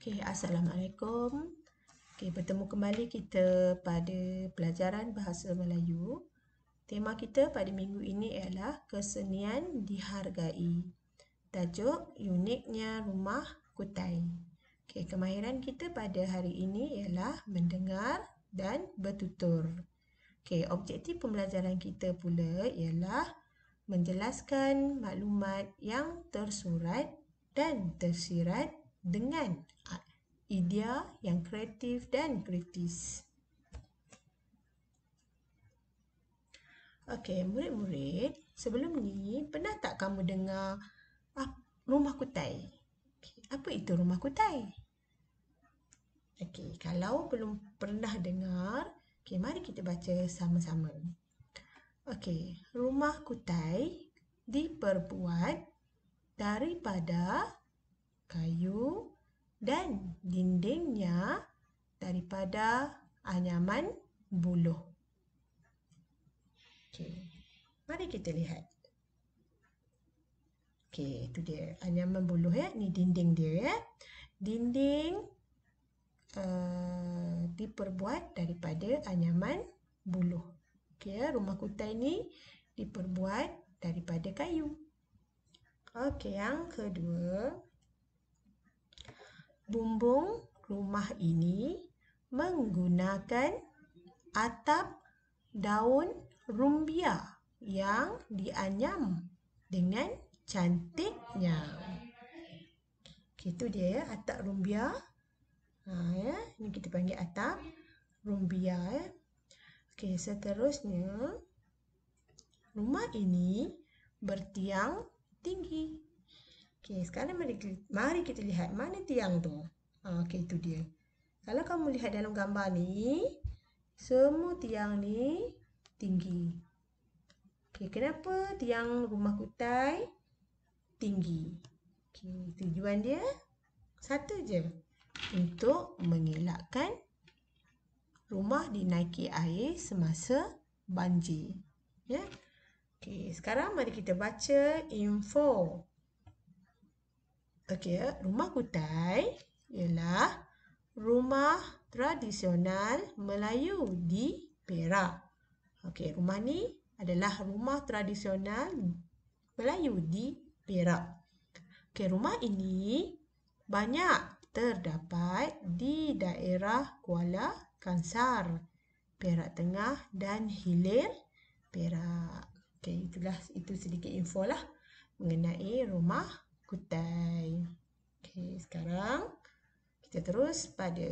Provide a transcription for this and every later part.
Assalamualaikum. Bertemu kembali kita pada pelajaran Bahasa Melayu. Tema kita pada minggu ini ialah kesenian dihargai. Tajuk uniknya rumah kutai. Kemahiran kita pada hari ini ialah mendengar dan bertutur. Objektif pembelajaran kita pula ialah menjelaskan maklumat yang tersurat dan tersirat dengan idea yang kreatif dan kritis. Murid-murid, sebelum ni pernah tak kamu dengar rumah kutai? Apa itu rumah kutai? Kalau belum pernah dengar, mari kita baca sama-sama. Rumah kutai diperbuat daripada kayu dan dindingnya daripada anyaman buluh. Mari kita lihat. Itu dia anyaman buluh ya. Ni dinding dia ya. Dinding diperbuat daripada anyaman buluh. Rumah kutai ni diperbuat daripada kayu. Yang kedua, bumbung rumah ini menggunakan atap daun rumbia yang dianyam dengan cantiknya. Itu dia ya, atap rumbia. Ini kita panggil atap rumbia ya. Seterusnya, rumah ini bertiang tinggi. Sekarang mari kita lihat mana tiang tu. Itu dia. Kalau kamu lihat dalam gambar ni, semua tiang ni tinggi. Kenapa tiang rumah kutai tinggi? Tujuan dia satu je, untuk mengelakkan rumah dinaiki air semasa banjir. Sekarang mari kita baca info. Rumah kutai ialah rumah tradisional Melayu di Perak. Rumah ni adalah rumah tradisional Melayu di Perak. Rumah ini banyak terdapat di daerah Kuala Kangsar, Perak Tengah dan Hilir Perak. Itu sedikit info lah mengenai rumah kutai. Sekarang kita terus pada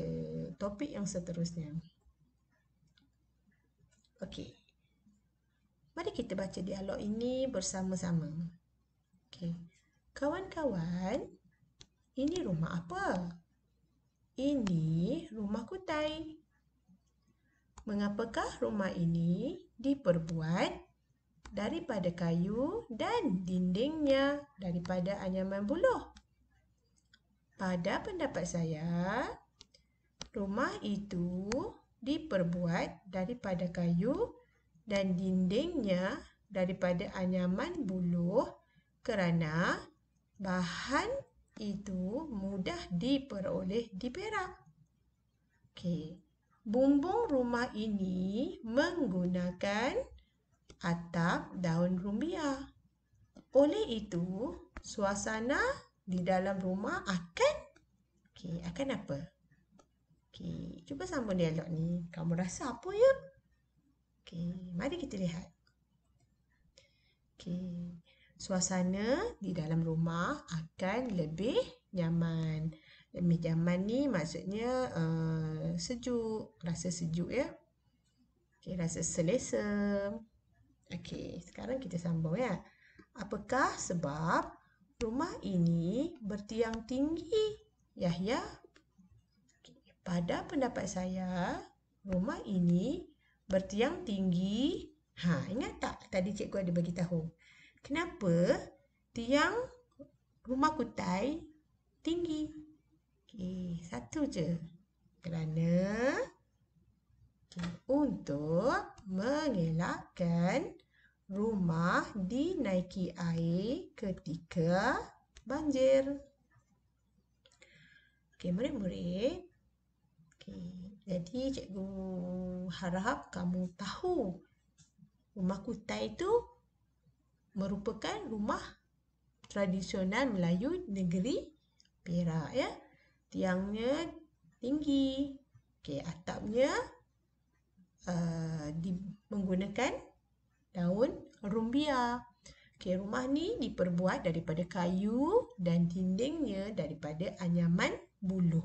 topik yang seterusnya. Mari kita baca dialog ini bersama-sama. Kawan-kawan, ini rumah apa? Ini rumah kutai. Mengapakah rumah ini diperbuat daripada kayu dan dindingnya daripada anyaman buluh? Pada pendapat saya, rumah itu diperbuat daripada kayu dan dindingnya daripada anyaman buluh kerana bahan itu mudah diperoleh di Perak. Bumbung rumah ini menggunakan atap daun rumbia. Oleh itu, suasana di dalam rumah akan apa? Cuba sambung dialog ni. Kamu rasa apa ya? Mari kita lihat. Suasana di dalam rumah akan lebih nyaman. Lebih nyaman ni maksudnya sejuk. Rasa sejuk ya. Rasa selesa. Sekarang kita sambung ya. Apakah sebab rumah ini bertiang tinggi? Yahya. Pada pendapat saya, rumah ini bertiang tinggi. Ingat tak tadi cikgu ada bagi tahu? Kenapa tiang rumah kutai tinggi? Satu je. Kerana untuk mengelakkan rumah dinaiki air ketika banjir. Okey, murid-murid. Okey, jadi cikgu harap kamu tahu rumah kutai itu merupakan rumah tradisional Melayu negeri Perak ya. Tiangnya tinggi. Okey, atapnya menggunakan daun rumbia. Okey, rumah ni diperbuat daripada kayu dan dindingnya daripada anyaman buluh.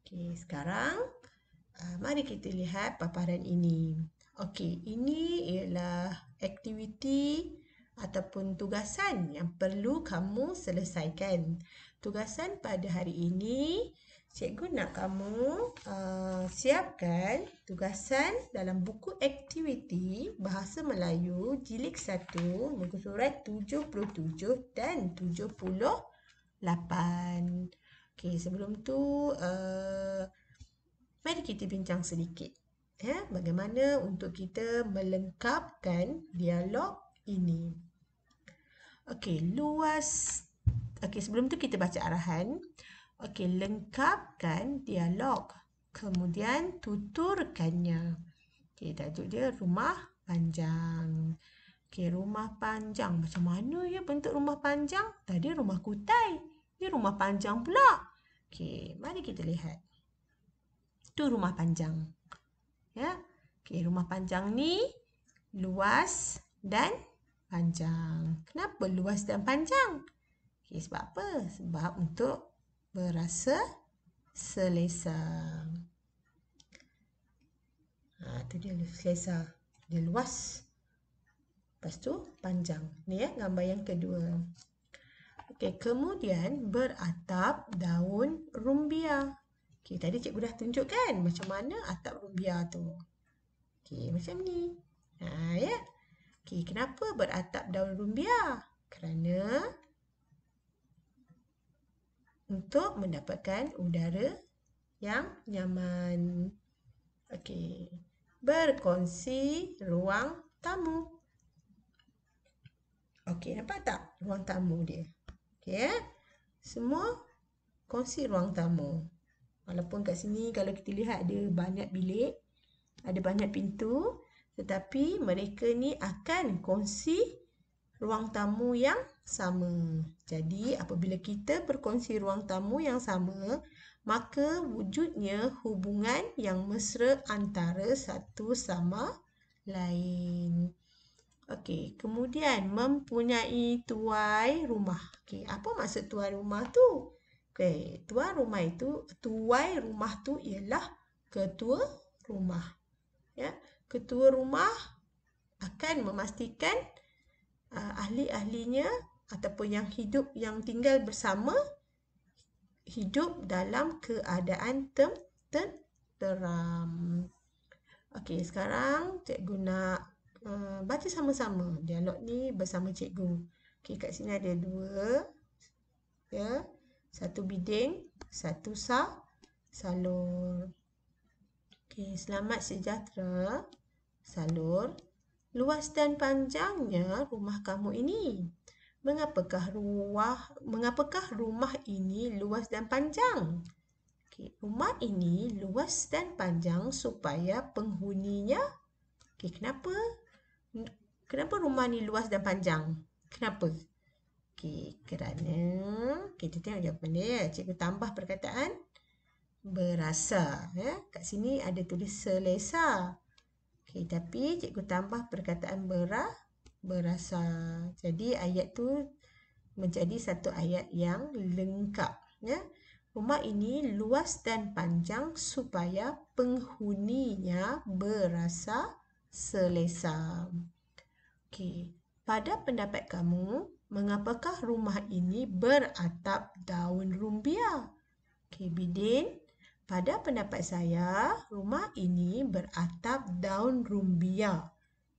Okey, sekarang mari kita lihat paparan ini. Okey, ini ialah aktiviti ataupun tugasan yang perlu kamu selesaikan. Tugasan pada hari ini, cikgu nak kamu siapkan tugasan dalam buku aktiviti Bahasa Melayu Jilid 1, muka surat 77 dan 78. Okey, sebelum tu mari kita bincang sedikit. Bagaimana untuk kita melengkapkan dialog ini. Okey, sebelum tu kita baca arahan. Okey, lengkapkan dialog. Kemudian tuturkannya. Okey, tajuk dia rumah panjang. Okey, rumah panjang. Macam mana ya bentuk rumah panjang? Tadi rumah kutai. Ini rumah panjang pula. Okey, mari kita lihat. Itu rumah panjang. Ya. Okey, rumah panjang ni luas dan panjang. Kenapa luas dan panjang? Okey, sebab apa? Sebab untuk berasa selesa. Itu dia selesa. Dia luas. Lepas tu panjang. Ni ya gambar yang kedua. Okey, kemudian beratap daun rumbia. Okey, tadi cikgu dah tunjukkan macam mana atap rumbia tu. Okey, macam ni. Ya. Okey, kenapa beratap daun rumbia? Kerana untuk mendapatkan udara yang nyaman. Okey, berkongsi ruang tamu. Okey, nampak tak ruang tamu dia? Okey, semua kongsi ruang tamu. Walaupun kat sini kalau kita lihat ada banyak bilik, ada banyak pintu, tetapi mereka ni akan kongsi ruang tamu yang sama. Jadi apabila kita berkongsi ruang tamu yang sama, maka wujudnya hubungan yang mesra antara satu sama lain. Okey, kemudian mempunyai tuai rumah. Okey, apa maksud tuai rumah tu? Okey, tuai rumah tu ialah ketua rumah. Ya, ketua rumah akan memastikan ahli-ahlinya ataupun yang tinggal bersama hidup dalam keadaan tenteram. Okey, sekarang cikgu nak baca sama-sama dialog ni bersama cikgu. Okey, kat sini ada dua. Ya. Satu biding, satu salur. Okey, selamat sejahtera, salur. Luas dan panjangnya rumah kamu ini. Mengapakah rumah ini luas dan panjang? Okey, rumah ini luas dan panjang supaya penghuninya. Okey, kenapa rumah ni luas dan panjang? Kenapa? Okey, kerana kita tengok jawapan dia. Cikgu tambah perkataan berasa. Ya. Kat sini ada tulis selesa. Okey, tapi cikgu tambah perkataan berasa. Jadi ayat tu menjadi satu ayat yang lengkap. Ya. Rumah ini luas dan panjang supaya penghuninya berasa selesa. Okey, pada pendapat kamu, mengapakah rumah ini beratap daun rumbia? Okey, Bidin, pada pendapat saya, rumah ini beratap daun rumbia.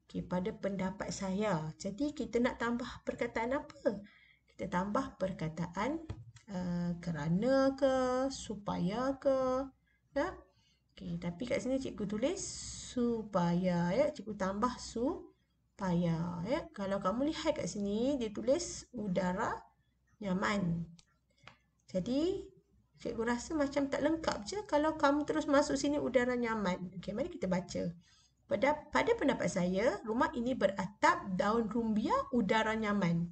Okey, pada pendapat saya. Jadi, kita nak tambah perkataan apa? Kita tambah perkataan kerana ke, supaya ke. Ya? Okey, tapi kat sini cikgu tulis supaya. Ya? Cikgu tambah supaya. Ya? Kalau kamu lihat kat sini, dia tulis udara nyaman. Jadi, Cikgu rasa macam tak lengkap je kalau kamu terus masuk sini udara nyaman. Okey, mari kita baca. Pada pendapat saya, rumah ini beratap daun rumbia udara nyaman.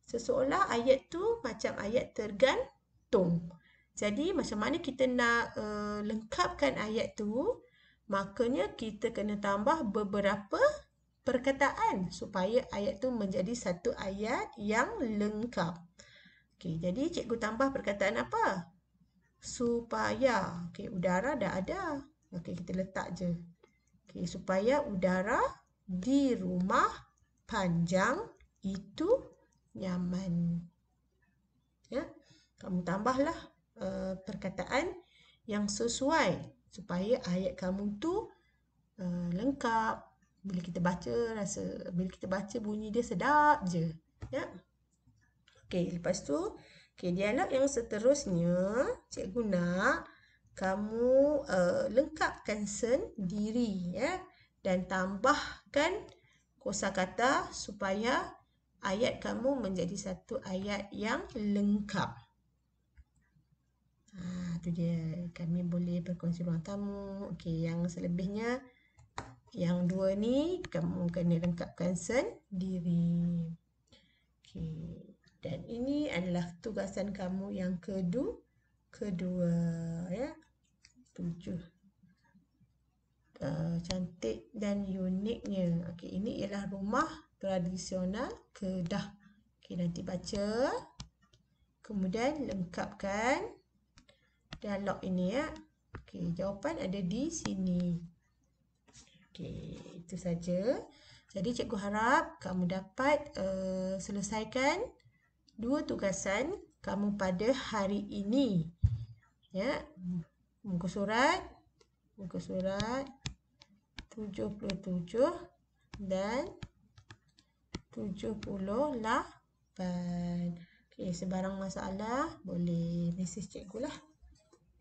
Seseolah ayat tu macam ayat tergantung. Jadi macam mana kita nak lengkapkan ayat tu? Makanya kita kena tambah beberapa perkataan supaya ayat tu menjadi satu ayat yang lengkap. Okey, jadi cikgu tambah perkataan apa? Supaya. Okey, udara dah ada. Okey, kita letak je. Okey, supaya udara di rumah panjang itu nyaman. Ya, kamu tambahlah perkataan yang sesuai supaya ayat kamu tu lengkap. Bila kita baca bunyi dia sedap je. Ya. Okey, lepas tu dialog yang seterusnya cikgu nak kamu lengkapkan sendiri ya dan tambahkan kosakata supaya ayat kamu menjadi satu ayat yang lengkap. Tu dia. Kami boleh berkongsi ruang tamu. Okey, yang selebihnya yang dua ni kamu kena lengkapkan sendiri. Okey. Dan ini adalah tugasan kamu yang kedua ya. 7. Cantik dan uniknya. Okey, ini ialah rumah tradisional Kedah. Okey, nanti baca. Kemudian lengkapkan dialog ini ya. Okey, jawapan ada di sini. Okey, itu saja. Jadi cikgu harap kamu dapat selesaikan 2 tugasan kamu pada hari ini. Ya. Muka surat 77 dan 78. Okey, sebarang masalah boleh mesej cikgu lah.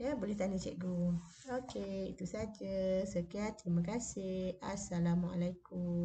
Ya, boleh tanya cikgu. Okey, itu saja. Sekian, terima kasih. Assalamualaikum.